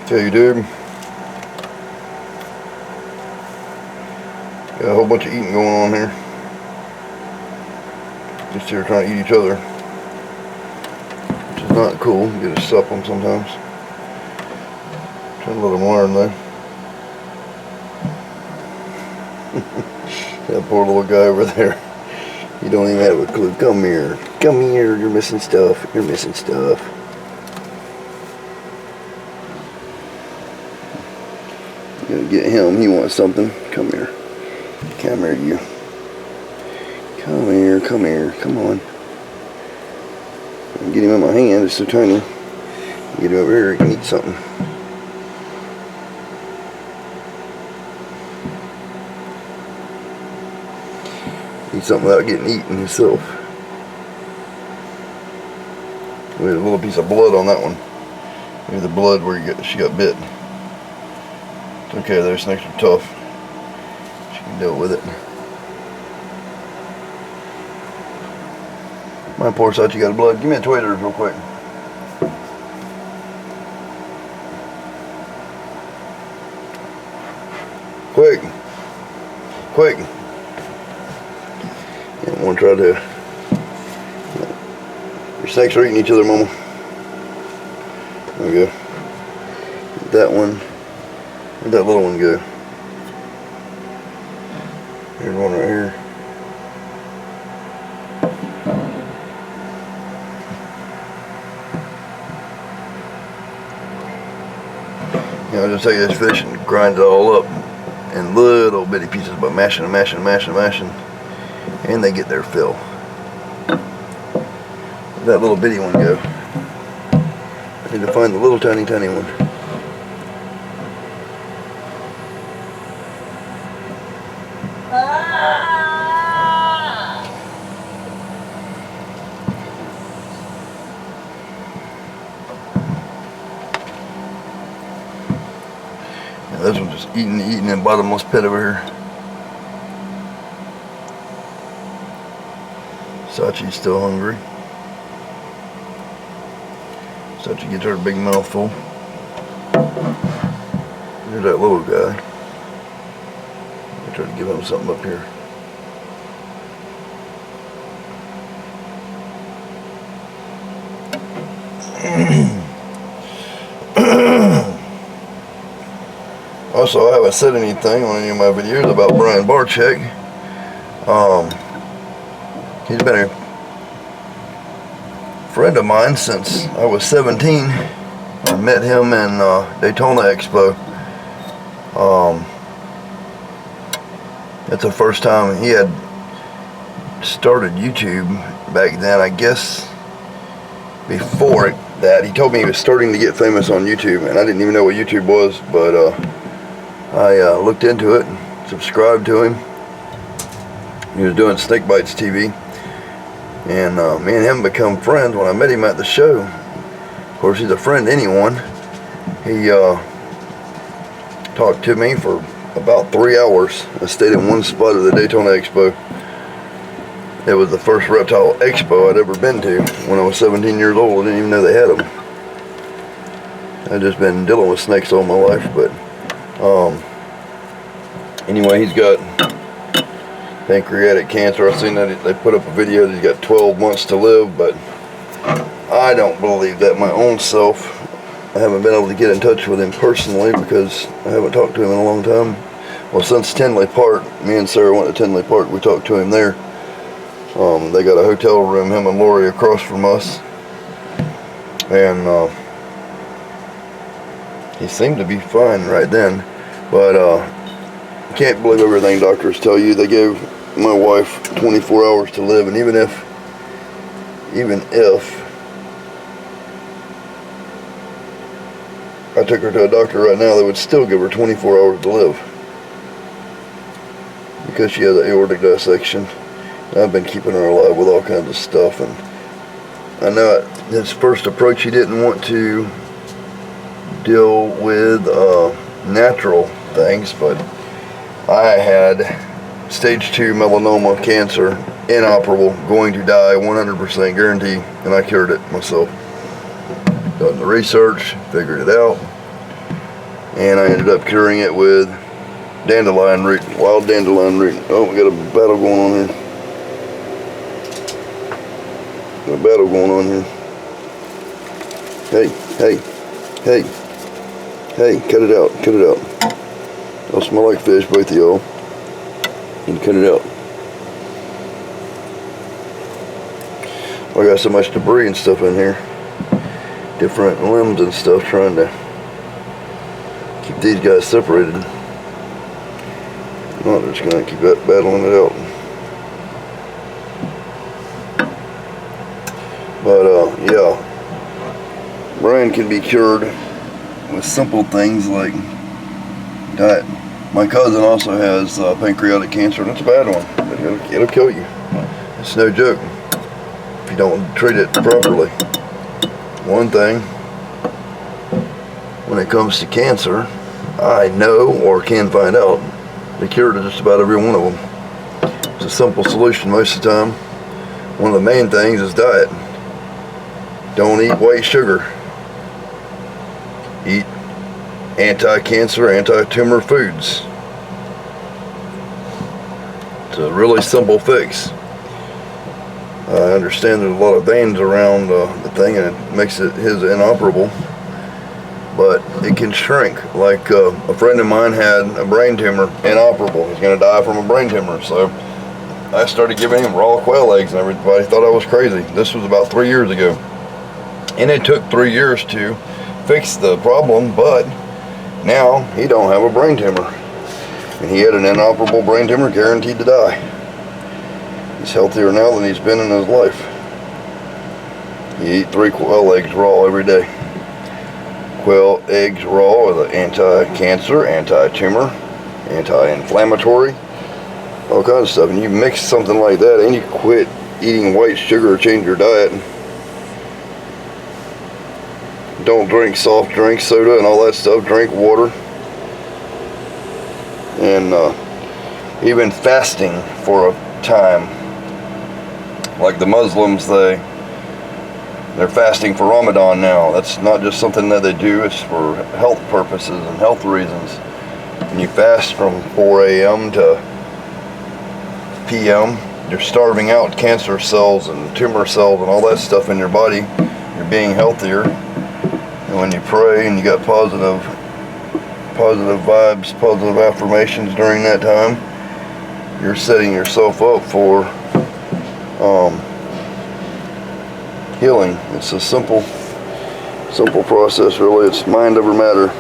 Tell you, dude. Got a whole bunch of eating going on here. Just here trying to eat each other, which is not cool. You get to sup them sometimes. Trying to let them learn though. That poor little guy over there. You don't even have a clue. Come here. Come here. You're missing stuff. You're missing stuff. You gotta get him. He wants something. Come here. Come here, you. Come here. Come here. Come on. Get him in my hand. It's so tiny. Get him over here. He can eat something. Eat something without getting eaten himself. We had a little piece of blood on that one. Maybe the blood where she got bit. It's okay though, snakes are tough. She can deal with it. My poor side, you got blood. Give me a Twitter real quick. Quick. Quick. I want to try to. Your snakes are eating each other, Mama. There we go. That one. Where'd that little one go? Here's one right here. I'll just take this fish and grind it all up in little bitty pieces by mashing and mashing and mashing and mashing. And they get their fill. Where'd that little bitty one go? I need to find the little tiny one. Yeah, this one's just eating in bottomless pit over here. Sachi's still hungry. Sachi gets her big mouthful. There's that little guy. I try to give him something up here. Also, I haven't said anything on any of my videos about Brian Barczyk. He's been a friend of mine since I was 17. I met him in Daytona Expo. That's the first time he had started YouTube back then. I guess before that, he told me he was starting to get famous on YouTube, and I didn't even know what YouTube was, but I looked into it, subscribed to him. He was doing Snake Bites TV. And me and him become friends when I met him at the show. Of course, he's a friend to anyone. He talked to me for about 3 hours. I stayed in one spot at the Daytona Expo. It was the first reptile expo I'd ever been to. When I was 17 years old, I didn't even know they had them. I've just been dealing with snakes all my life. But anyway, he's got pancreatic cancer. I've seen that they put up a video that he's got 12 months to live, but I don't believe that my own self. I haven't been able to get in touch with him personally because I haven't talked to him in a long time. Well, since Tinley Park, me and Sarah went to Tinley Park, we talked to him there. They got a hotel room, him and Lori, across from us, and he seemed to be fine right then, but can't believe everything doctors tell you. They gave my wife 24 hours to live, and even if I took her to a doctor right now, they would still give her 24 hours to live because she has an aortic dissection. And I've been keeping her alive with all kinds of stuff, and I know at his first approach he didn't want to deal with natural things, but I had stage 2 melanoma cancer, inoperable, going to die, 100% guarantee, and I cured it myself. Done the research, figured it out. and I ended up curing it with dandelion root, wild dandelion root. Oh, we got a battle going on here. Got a battle going on here. Hey, hey, hey, hey, cut it out, cut it out. Y'all smell like fish, both of y'all. And cut it out. I got so much debris and stuff in here. Different limbs and stuff, trying to keep these guys separated. No, they're just gonna keep battling it out. But yeah, Brian can be cured with simple things like diet. My cousin also has pancreatic cancer, and it's a bad one. It'll kill you. It's no joke if you don't treat it properly. One thing, when it comes to cancer, I know or can find out the cure to just about every one of them. It's a simple solution most of the time. One of the main things is diet. Don't eat white sugar. Eat anti-cancer, anti-tumor foods. It's a really simple fix. I understand there's a lot of veins around the thing, and it makes his inoperable, but it can shrink. Like a friend of mine had a brain tumor, inoperable. He's going to die from a brain tumor. So I started giving him raw quail eggs, and everybody thought I was crazy. This was about 3 years ago, and it took 3 years to fix the problem, but now he don't have a brain tumor, and he had an inoperable brain tumor, guaranteed to die. He's healthier now than he's been in his life. You eat 3 quail eggs raw every day. Quail eggs raw are the anti-cancer, anti-tumor, anti-inflammatory, all kinds of stuff. And you mix something like that, and you quit eating white sugar or change your diet. Don't drink soft drinks, soda, and all that stuff. Drink water. And even fasting for a time. Like the Muslims, they're fasting for Ramadan now. That's not just something that they do, it's for health purposes and health reasons. And you fast from 4 a.m. to p.m. You're starving out cancer cells and tumor cells and all that stuff in your body. You're being healthier. And when you pray and you got positive vibes, positive affirmations during that time, you're setting yourself up for healing. It's a simple process, really. It's mind over matter.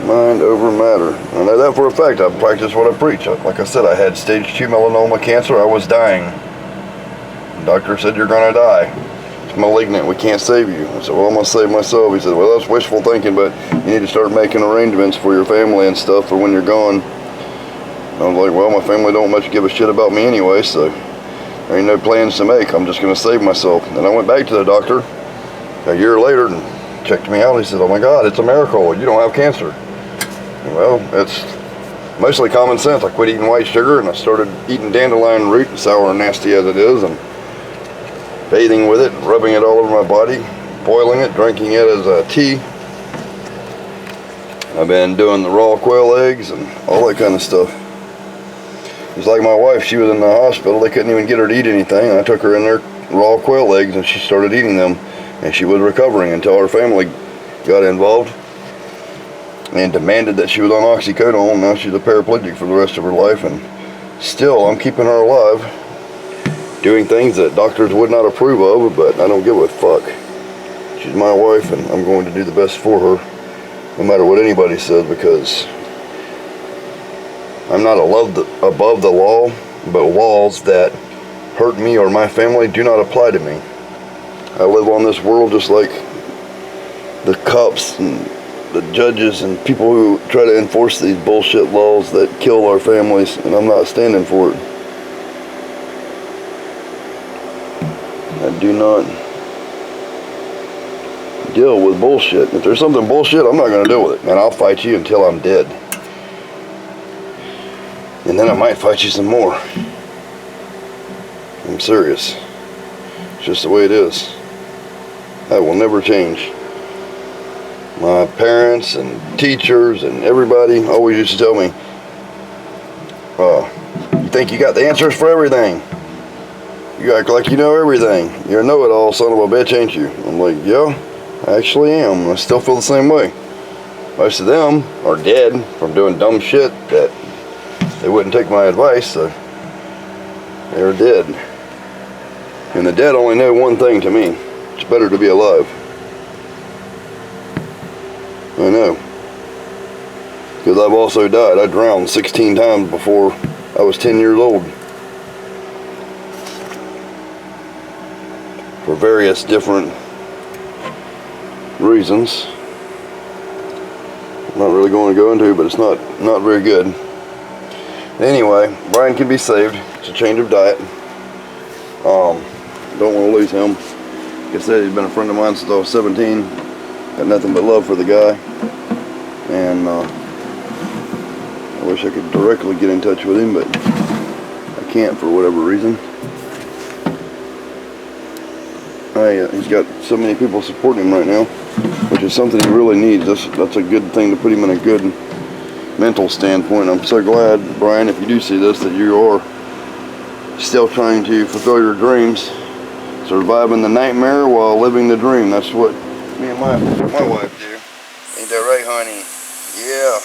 Mind over matter. I know that for a fact. I practice what I preach. Like I said, I had stage 2 melanoma cancer. I was dying. The doctor said, you're gonna die. It's malignant. We can't save you. I said, well, I'm gonna save myself. He said, well, that's wishful thinking, but you need to start making arrangements for your family and stuff for when you're gone. I was like, well, my family don't much give a shit about me anyway, so there ain't no plans to make. I'm just going to save myself. And I went back to the doctor a year later and checked me out. He said, oh my God, it's a miracle. You don't have cancer. Well, it's mostly common sense. I quit eating white sugar and I started eating dandelion root, sour and nasty as it is, and bathing with it, rubbing it all over my body, boiling it, drinking it as a tea. I've been doing the raw quail eggs and all that kind of stuff. It's like my wife, she was in the hospital, they couldn't even get her to eat anything, and I took her in there raw quail eggs and she started eating them, and she was recovering until her family got involved and demanded that she was on oxycodone. Now she's a paraplegic for the rest of her life, and still I'm keeping her alive, doing things that doctors would not approve of, but I don't give a fuck. She's my wife, and I'm going to do the best for her, no matter what anybody says, because I'm not above the law, but laws that hurt me or my family do not apply to me. I live on this world just like the cops and the judges and people who try to enforce these bullshit laws that kill our families, and I'm not standing for it. I do not deal with bullshit. If there's something bullshit, I'm not going to deal with it, and I'll fight you until I'm dead. And then I might fight you some more. I'm serious. It's just the way it is. That will never change. my parents and teachers and everybody always used to tell me, you think you got the answers for everything? You act like you know everything. You're a know-it-all son of a bitch, ain't you? I'm like, yeah, I actually am. I still feel the same way. Most of them are dead from doing dumb shit that they wouldn't take my advice, so they're dead. And the dead only know one thing to me. It's better to be alive. I know. Because I've also died. I drowned 16 times before I was 10 years old. For various different reasons. I'm not really going to go into, but it's not very good. Anyway, Brian can be saved. It's a change of diet. Don't want to lose him. Like I said, he's been a friend of mine since I was 17. Got nothing but love for the guy. And I wish I could directly get in touch with him, but I can't for whatever reason. He's got so many people supporting him right now, which is something he really needs. That's a good thing to put him in a good mental standpoint. I'm so glad, Brian, if you do see this, that you are still trying to fulfill your dreams, surviving the nightmare while living the dream. That's what me and my wife do. Ain't that right, honey? Yeah.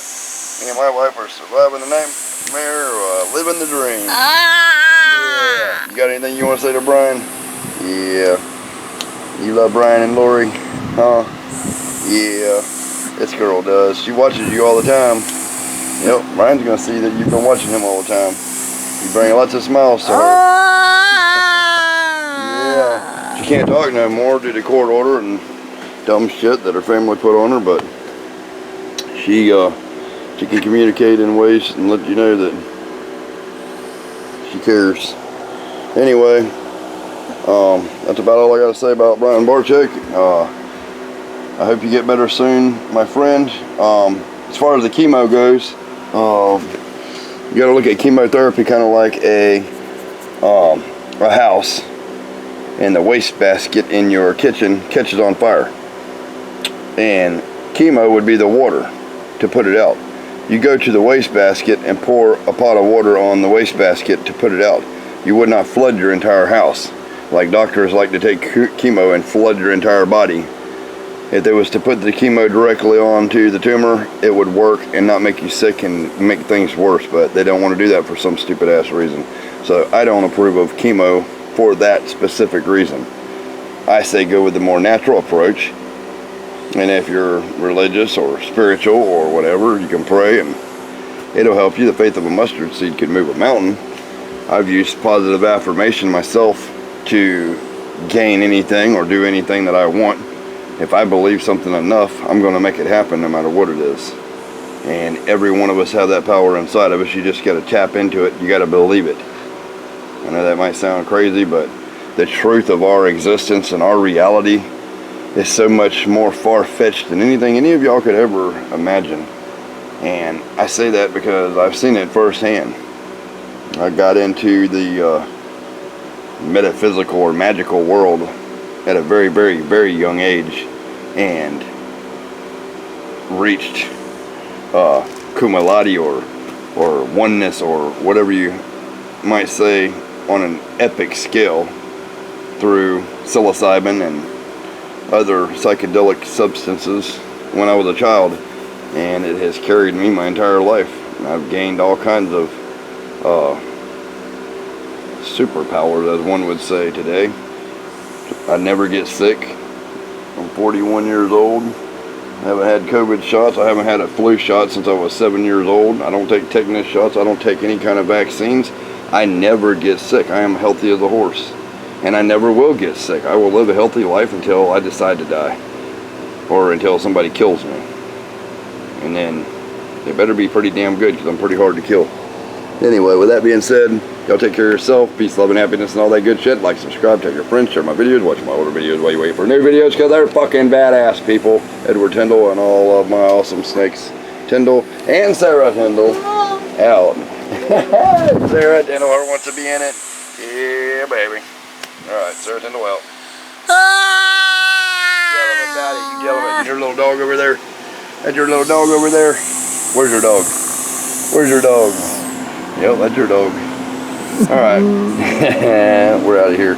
Me and my wife are surviving the nightmare while living the dream. Yeah. You got anything you want to say to Brian? Yeah. You love Brian and Lori? Huh? Yeah. This girl does. She watches you all the time. Yep. Brian's going to see that you've been watching him all the time. You bring lots of smiles to her. Yeah. She can't talk no more due to court order and dumb shit that her family put on her, but she can communicate in ways and let you know that she cares. Anyway, that's about all I got to say about Brian Barczyk. I hope you get better soon, my friend. As far as the chemo goes, you got to look at chemotherapy kind of like a house, and the wastebasket in your kitchen catches on fire. And chemo would be the water to put it out. You go to the wastebasket and pour a pot of water on the wastebasket to put it out. You would not flood your entire house like doctors like to take chemo and flood your entire body. If they was to put the chemo directly onto the tumor, it would work and not make you sick and make things worse, but they don't want to do that for some stupid ass reason. So I don't approve of chemo for that specific reason. I say go with the more natural approach. And if you're religious or spiritual or whatever, you can pray and it'll help you. The faith of a mustard seed could move a mountain. I've used positive affirmation myself to gain anything or do anything that I want. If I believe something enough, I'm going to make it happen no matter what it is. And every one of us have that power inside of us. You just got to tap into it. You got to believe it. I know that might sound crazy, but the truth of our existence and our reality is so much more far-fetched than anything any of y'all could ever imagine. And I say that because I've seen it firsthand. I got into the metaphysical or magical world at a very, very, very young age and reached Kumalati or oneness or whatever you might say on an epic scale through psilocybin and other psychedelic substances when I was a child, and it has carried me my entire life. And I've gained all kinds of superpowers, as one would say today. I never get sick. I'm 41 years old. I haven't had COVID shots. I haven't had a flu shot since I was 7 years old. I don't take tetanus shots. I don't take any kind of vaccines. I never get sick. I am healthy as a horse. And I never will get sick. I will live a healthy life until I decide to die. Or until somebody kills me. And then they better be pretty damn good, because I'm pretty hard to kill. Anyway, with that being said, y'all take care of yourself. Peace, love, and happiness, and all that good shit. Like, subscribe, tell your friends, share my videos, watch my older videos while you wait for new videos, because they're fucking badass, people. Edward Tyndall and all of my awesome snakes. Tyndall and Sarah Tyndall out. Sarah Tyndall, who wants to be in it? Yeah, baby. Alright, Sarah Tyndall out. Tell them about got it, you gentlemen. Your little dog over there. That's your little dog over there. Where's your dog? Where's your dog? Yep, that's your dog. All right, we're out of here.